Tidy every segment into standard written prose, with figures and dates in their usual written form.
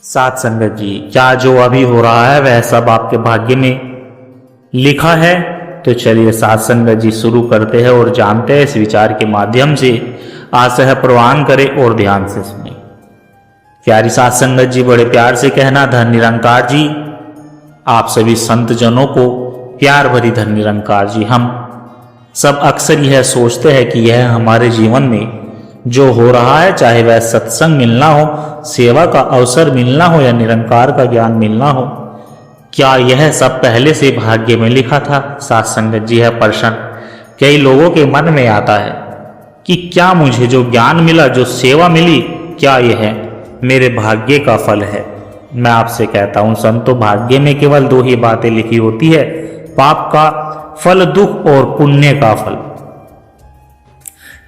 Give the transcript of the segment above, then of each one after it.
साथ संगत जी, क्या जो अभी हो रहा है वह सब आपके भाग्य में लिखा है? तो चलिए साथ संगत जी शुरू करते हैं और जानते हैं इस विचार के माध्यम से। आशा प्रवान करें और ध्यान से सुने। प्यारी साथ संगत जी, बड़े प्यार से कहना धन निरंकार जी। आप सभी संत जनों को प्यार भरी धन निरंकार जी। हम सब अक्सर यह सोचते हैं कि यह हमारे जीवन में जो हो रहा है, चाहे वह सत्संग मिलना हो, सेवा का अवसर मिलना हो या निरंकार का ज्ञान मिलना हो, क्या यह सब पहले से भाग्य में लिखा था? साथ संगत जी, है प्रश्न कई लोगों के मन में आता है कि क्या मुझे जो ज्ञान मिला, जो सेवा मिली, क्या यह मेरे भाग्य का फल है? मैं आपसे कहता हूं संतों, भाग्य में केवल दो ही बातें लिखी होती है, पाप का फल दुख और पुण्य का फल।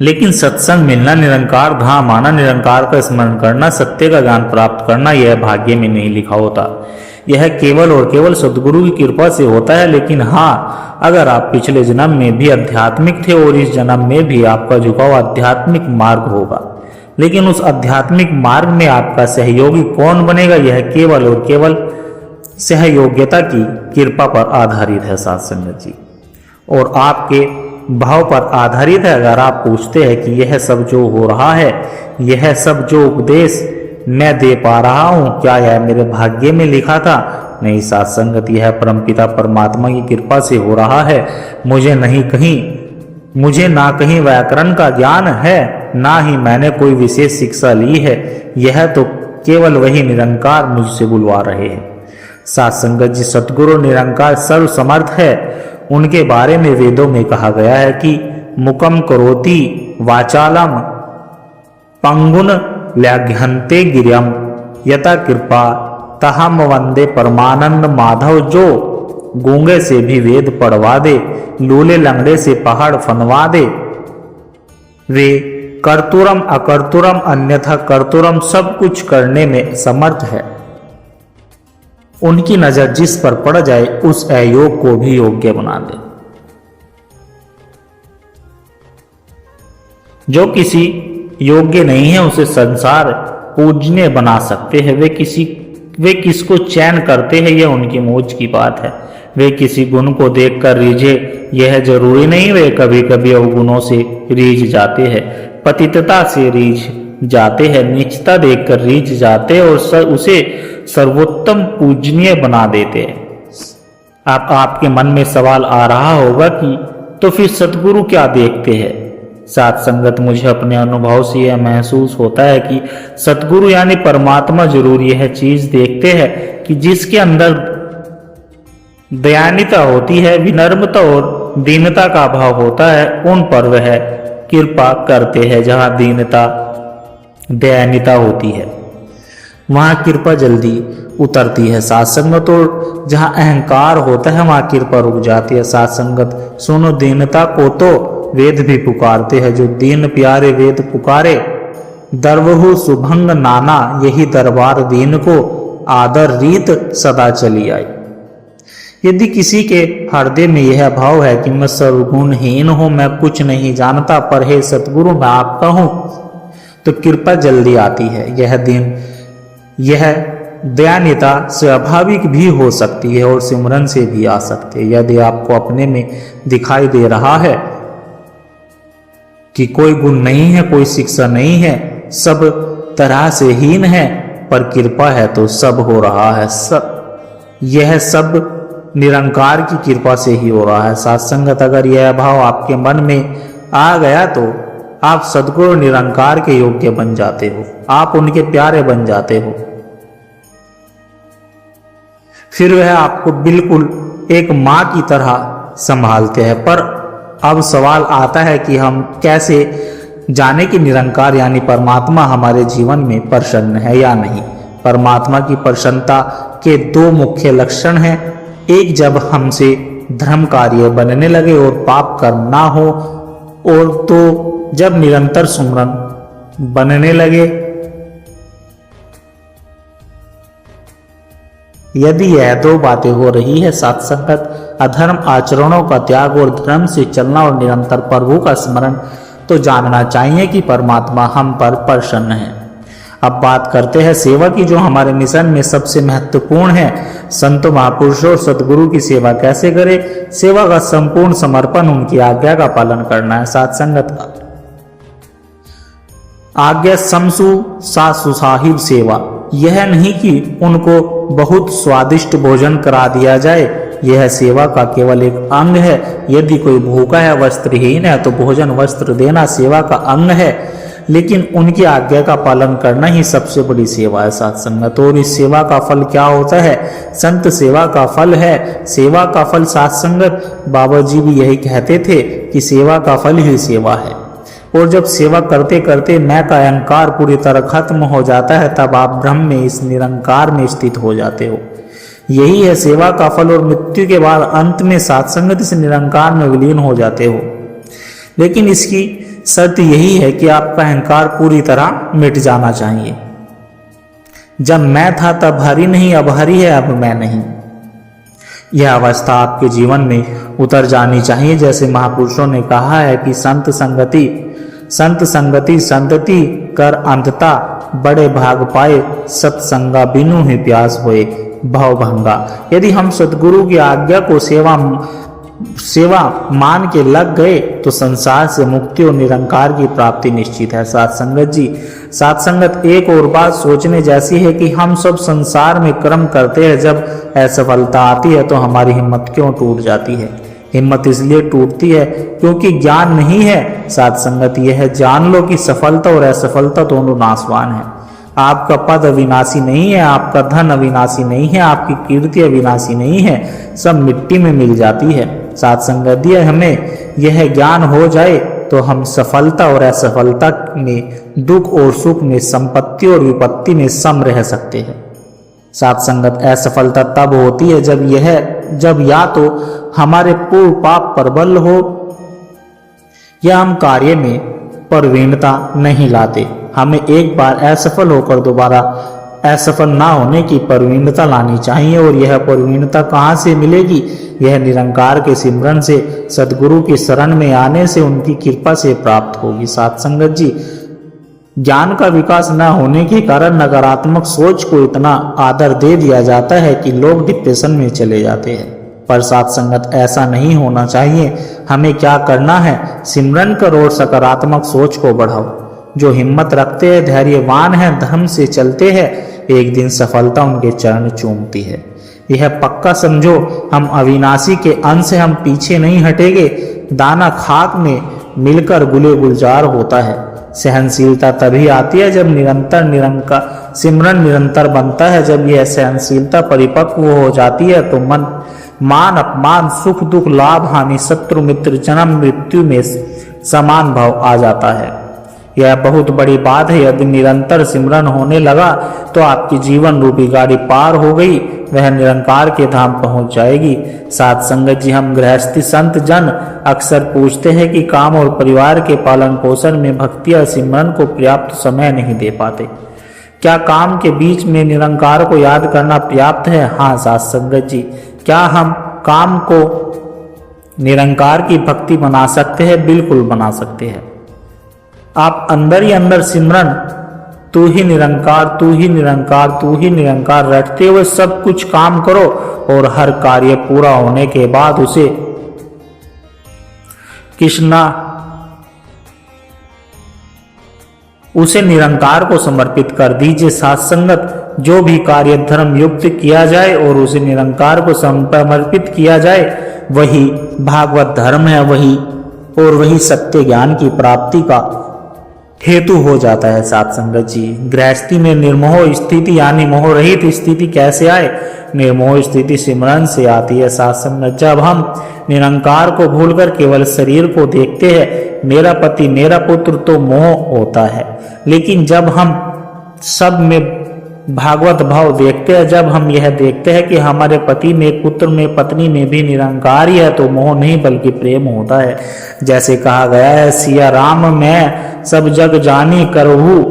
लेकिन सत्संग मिलना, निरंकार धाम आना, निरंकार का स्मरण करना, सत्य का ज्ञान प्राप्त करना, यह भाग्य में नहीं लिखा होता। यह केवल और केवल सद्गुरु की कृपा से होता है। लेकिन हाँ, अगर आप पिछले जन्म में भी आध्यात्मिक थे और इस जन्म में भी आपका झुकाव आध्यात्मिक मार्ग होगा, लेकिन उस आध्यात्मिक मार्ग में आपका सहयोगी कौन बनेगा, यह केवल और केवल सहयोग्यता की कृपा पर आधारित है साथ संगत जी, और आपके भाव पर आधारित है। अगर आप पूछते हैं कि यह सब जो हो रहा है, यह सब जो उपदेश मैं दे पा रहा हूं, क्या यह मेरे भाग्य में लिखा था? नहीं साथ संगत, यह परमपिता परमात्मा की कृपा से हो रहा है। मुझे ना कहीं व्याकरण का ज्ञान है, ना ही मैंने कोई विशेष शिक्षा ली है। यह तो केवल वही निरंकार मुझसे बुलवा रहे हैं। साथ संगत जी, सतगुरु निरंकार सर्व समर्थ है। उनके बारे में वेदों में कहा गया है कि मुकम करोति वाचालम पंगुन ल्याघ्यन्ते गिर्यम यथा कृपा तहम वंदे परमानंद माधव। जो गूंगे से भी वेद पढ़वा दे, लूले लंगड़े से पहाड़ फनवा दे, वे कर्तुरम अकर्तुरम अन्यथा कर्तुरम सब कुछ करने में समर्थ है। उनकी नजर जिस पर पड़ जाए उस अयोग को भी योग्य बना दे। जो किसी योग्य नहीं है उसे संसार पूजनीय बना सकते हैं। वे किसको चैन करते हैं, यह उनकी मौज की बात है। वे किसी गुण को देखकर रीझे, यह जरूरी नहीं। वे कभी कभी अवगुणों से रीझ जाते हैं, पतितता से रीझ जाते हैं, नीचता देखकर रीझ जाते हैं और उसे सर्वोत्तम पूजनीय बना देते हैं। आपके मन में सवाल आ रहा होगा कि तो फिर सतगुरु क्या देखते हैं? साथ संगत, मुझे अपने अनुभव से यह महसूस होता है कि सतगुरु यानी परमात्मा जरूर यह चीज देखते हैं कि जिसके अंदर दयान्यता होती है, विनम्रता और दीनता का भाव होता है, उन पर वह कृपा करते हैं। जहां दीनता दयान्यता होती है वहां कृपा जल्दी उतरती है साथ संगत, और जहां अहंकार होता है वहां कृपा रुक जाती है साथ संगत। सुनो, दीनता को तो वेद भी पुकारते हैं। जो दीन प्यारे वेद पुकारे, दरवहु सुभंग नाना, यही दरबार दीन को आदर रीत सदा चली आई। यदि किसी के हृदय में यह भाव है कि मैं सर्वगुणहीन हूं, मैं कुछ नहीं जानता, पर हे सतगुरु मैं आपका हूं, तो कृपा जल्दी आती है। यह दयान्यता स्वाभाविक भी हो सकती है और सिमरन से भी आ सकती है। यदि आपको अपने में दिखाई दे रहा है कि कोई गुण नहीं है, कोई शिक्षा नहीं है, सब तरह से हीन है, पर कृपा है तो सब हो रहा है। यह सब निरंकार की कृपा से ही हो रहा है साथ संगत। अगर यह भाव आपके मन में आ गया तो आप सद्गुरु निरंकार के योग्य बन जाते हो, आप उनके प्यारे बन जाते हो। फिर वह आपको बिल्कुल एक मां की तरह संभालते हैं। पर अब सवाल आता है कि हम कैसे जाने कि निरंकार यानी परमात्मा हमारे जीवन में प्रसन्न है या नहीं। परमात्मा की प्रसन्नता के दो मुख्य लक्षण हैं। एक, जब हमसे धर्म कार्य बनने लगे और पाप कर्म ना हो, और दो, जब निरंतर सुमरन बनने लगे। यदि यह दो बातें हो रही है साथ संगत, अधर्म आचरणों का त्याग और धर्म से चलना और निरंतर प्रभु का स्मरण, तो जानना चाहिए कि परमात्मा हम पर प्रसन्न है। अब बात करते हैं सेवा की, जो हमारे मिशन में सबसे महत्वपूर्ण है। संत महापुरुषों और सदगुरु की सेवा कैसे करें? सेवा का संपूर्ण समर्पण, उनकी आज्ञा का पालन करना है। साथ संगत आज्ञा समसु सासु साहिब सेवा, यह नहीं कि उनको बहुत स्वादिष्ट भोजन करा दिया जाए, यह सेवा का केवल एक अंग है। यदि कोई भूखा है, वस्त्रहीन है, तो भोजन वस्त्र देना सेवा का अंग है, लेकिन उनकी आज्ञा का पालन करना ही सबसे बड़ी सेवा है। साथ संगत, और इस सेवा का फल क्या होता है? संत सेवा का फल है। सेवा का फल साथ संगत, बाबा जी भी यही कहते थे कि सेवा का फल ही सेवा है। और जब सेवा करते करते मैं का अहंकार पूरी तरह खत्म हो जाता है, तब आप ब्रह्म में, इस निरंकार में स्थित हो जाते हो। यही है सेवा का फल, और मृत्यु के बाद अंत में साथ संगत इस निरंकार में विलीन हो जाते हो। लेकिन इसकी शर्त यही है कि आपका अहंकार पूरी तरह मिट जाना चाहिए। जब मैं था तब हरि नहीं, अब हरि है, अब मैं नहीं। यह अवस्था आपके जीवन में उतर जानी चाहिए। जैसे महापुरुषों ने कहा है कि संत संगति संतति कर अंतता, बड़े भाग पाए सत्संगा बिनु ही प्यास होए भवभंगा। यदि हम सद्गुरु की आज्ञा को सेवा मान के लग गए तो संसार से मुक्ति और निरंकार की प्राप्ति निश्चित है। साथ संगत जी, साथ संगत एक और बात सोचने जैसी है कि हम सब संसार में कर्म करते हैं, जब असफलता आती है तो हमारी हिम्मत क्यों टूट जाती है? हिम्मत इसलिए टूटती है क्योंकि ज्ञान नहीं है। साथ संगत यह जान लो कि सफलता और असफलता दोनों नाशवान है। आपका पद अविनाशी नहीं है, आपका धन अविनाशी नहीं है, आपकी कीर्ति अविनाशी नहीं है, सब मिट्टी में मिल जाती है। साथ संगत हमें यह ज्ञान हो जाए तो हम सफलता और असफलता में, दुख और सुख में, संपत्ति और विपत्ति में सम रह सकते हैं। साथ संगत असफलता तब होती है जब या तो हमारे पूर्व पाप प्रबल हो या हम कार्य में प्रवीणता नहीं लाते। हमें एक बार असफल होकर दोबारा असफल ना होने की प्रवीणता लानी चाहिए। और यह प्रवीणता कहाँ से मिलेगी? यह निरंकार के सिमरन से, सदगुरु की शरण में आने से, उनकी कृपा से प्राप्त होगी। साथ संगत जी, ज्ञान का विकास न होने के कारण नकारात्मक सोच को इतना आदर दे दिया जाता है कि लोग डिप्रेशन में चले जाते हैं। पर साथ संगत ऐसा नहीं होना चाहिए। हमें क्या करना है? सिमरन करो और सकारात्मक सोच को बढ़ाओ। जो हिम्मत रखते हैं, धैर्यवान हैं, धर्म से चलते हैं, एक दिन सफलता उनके चरण चूमती है। यह पक्का समझो, हम अविनाशी के अंश, हम पीछे नहीं हटेंगे। दाना खाक में मिलकर गुले गुलजार होता है। सहनशीलता तभी आती है जब निरंतर सिमरन निरंतर बनता है। जब यह सहनशीलता परिपक्व हो जाती है तो मान अपमान, सुख दुख, लाभ हानि, शत्रु मित्र, जन्म मृत्यु में समान भाव आ जाता है। यह बहुत बड़ी बात है। यदि निरंतर सिमरन होने लगा तो आपकी जीवन रूपी गाड़ी पार हो गई, वह निरंकार के धाम पहुंच जाएगी। साथ संगत जी, हम गृहस्थी संत जन अक्सर पूछते हैं कि काम और परिवार के पालन पोषण में भक्ति और सिमरन को पर्याप्त समय नहीं दे पाते। क्या काम के बीच में निरंकार को याद करना पर्याप्त है? हाँ साथ संगत जी, क्या हम काम को निरंकार की भक्ति बना सकते हैं? बिल्कुल बना सकते हैं। आप अंदर ही अंदर सिमरन, तू ही निरंकार, तू ही निरंकार, तू ही निरंकार रटते हुए सब कुछ काम करो और हर कार्य पूरा होने के बाद उसे निरंकार को समर्पित कर दीजिए। साथ संगत, जो भी कार्य धर्म युक्त किया जाए और उसे निरंकार को समर्पित किया जाए, वही भागवत धर्म है, वही सत्य ज्ञान की प्राप्ति का हेतु हो जाता है। साथ संगत जी, गृहस्थी में निर्मोह स्थिति यानी मोह रहित स्थिति कैसे आए? निर्मोह स्थिति सिमरन से आती है। साथ संगत, जब हम निरंकार को भूलकर केवल शरीर को देखते हैं, मेरा पति मेरा पुत्र, तो मोह होता है। लेकिन जब हम सब में भागवत भाव देखते हैं, जब हम यह देखते हैं कि हमारे पति में, पुत्र में, पत्नी में भी निरंकार ही है, तो मोह नहीं बल्कि प्रेम होता है। जैसे कहा गया है, सिया राम मैं सब जग जानी, करहु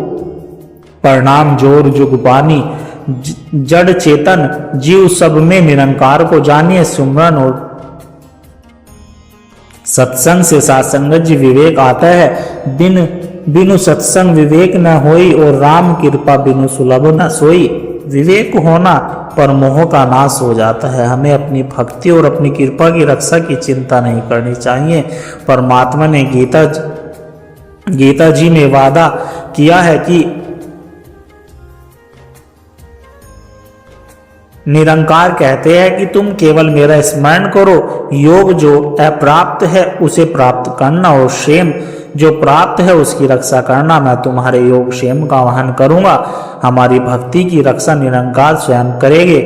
प्रणाम जोर जुगबानी, जड़ चेतन जीव सब में निरंकार को जानिए। सुमरन और सत्संग से साथ संगत जी विवेक आता है। बिन बिनु सत्संग विवेक न होई, और राम कृपा बिनु सुलभ न सोई। विवेक होना पर मोह का नाश हो जाता है। हमें अपनी भक्ति और अपनी कृपा की रक्षा की चिंता नहीं करनी चाहिए। परमात्मा ने गीता जी में वादा किया है कि निरंकार कहते हैं कि तुम केवल मेरा स्मरण करो, योग जो अप्राप्त है उसे प्राप्त करना, और क्षेम जो प्राप्त है उसकी रक्षा करना। मैं तुम्हारे योग क्षेम का वहन करूंगा। हमारी भक्ति की रक्षा निरंकार स्वयं करेंगे।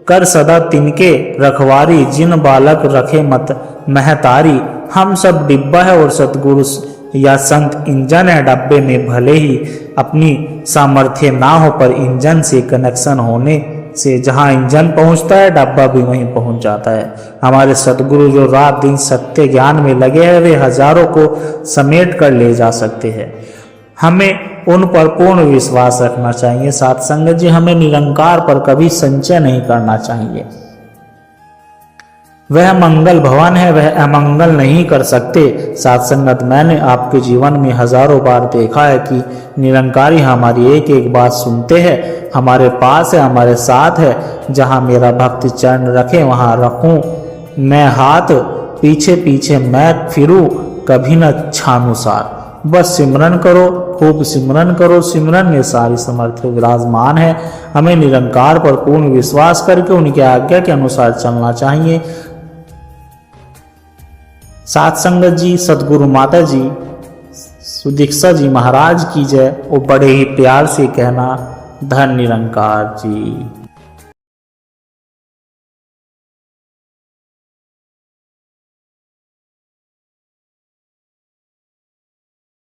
कर सदा तिनके रखवारी, जिन बालक रखे मत महतारी। हम सब डिब्बा है और सतगुरु या संत इंजन है। डब्बे में भले ही अपनी सामर्थ्य ना हो, पर इंजन से कनेक्शन होने से जहां इंजन पहुंचता है डब्बा भी वहीं पहुंच जाता है। हमारे सतगुरु जो रात दिन सत्य ज्ञान में लगे हैं, वे हजारों को समेट कर ले जा सकते हैं। हमें उन पर पूर्ण विश्वास रखना चाहिए। साथ संगत जी, हमें निरंकार पर कभी संचय नहीं करना चाहिए। वह मंगल भवन है, वह अमंगल नहीं कर सकते। साथ संगत, मैंने आपके जीवन में हजारों बार देखा है कि निरंकारी हमारी एक एक बात सुनते हैं, हमारे पास है, हमारे साथ है। जहां मेरा भक्ति चरण रखे वहां रखूं मैं हाथ, पीछे पीछे मैं फिरूं, कभी न छानुसार। बस सिमरन करो, खूब सिमरन करो। सिमरन में सारी समर्थ विराजमान है। हमें निरंकार पर पूर्ण विश्वास करके उनकी आज्ञा के अनुसार चलना चाहिए। साथ संगत जी, सतगुरु माता जी, सुदीक्षा जी महाराज की जय। वो बड़े ही प्यार से कहना, धन निरंकार जी।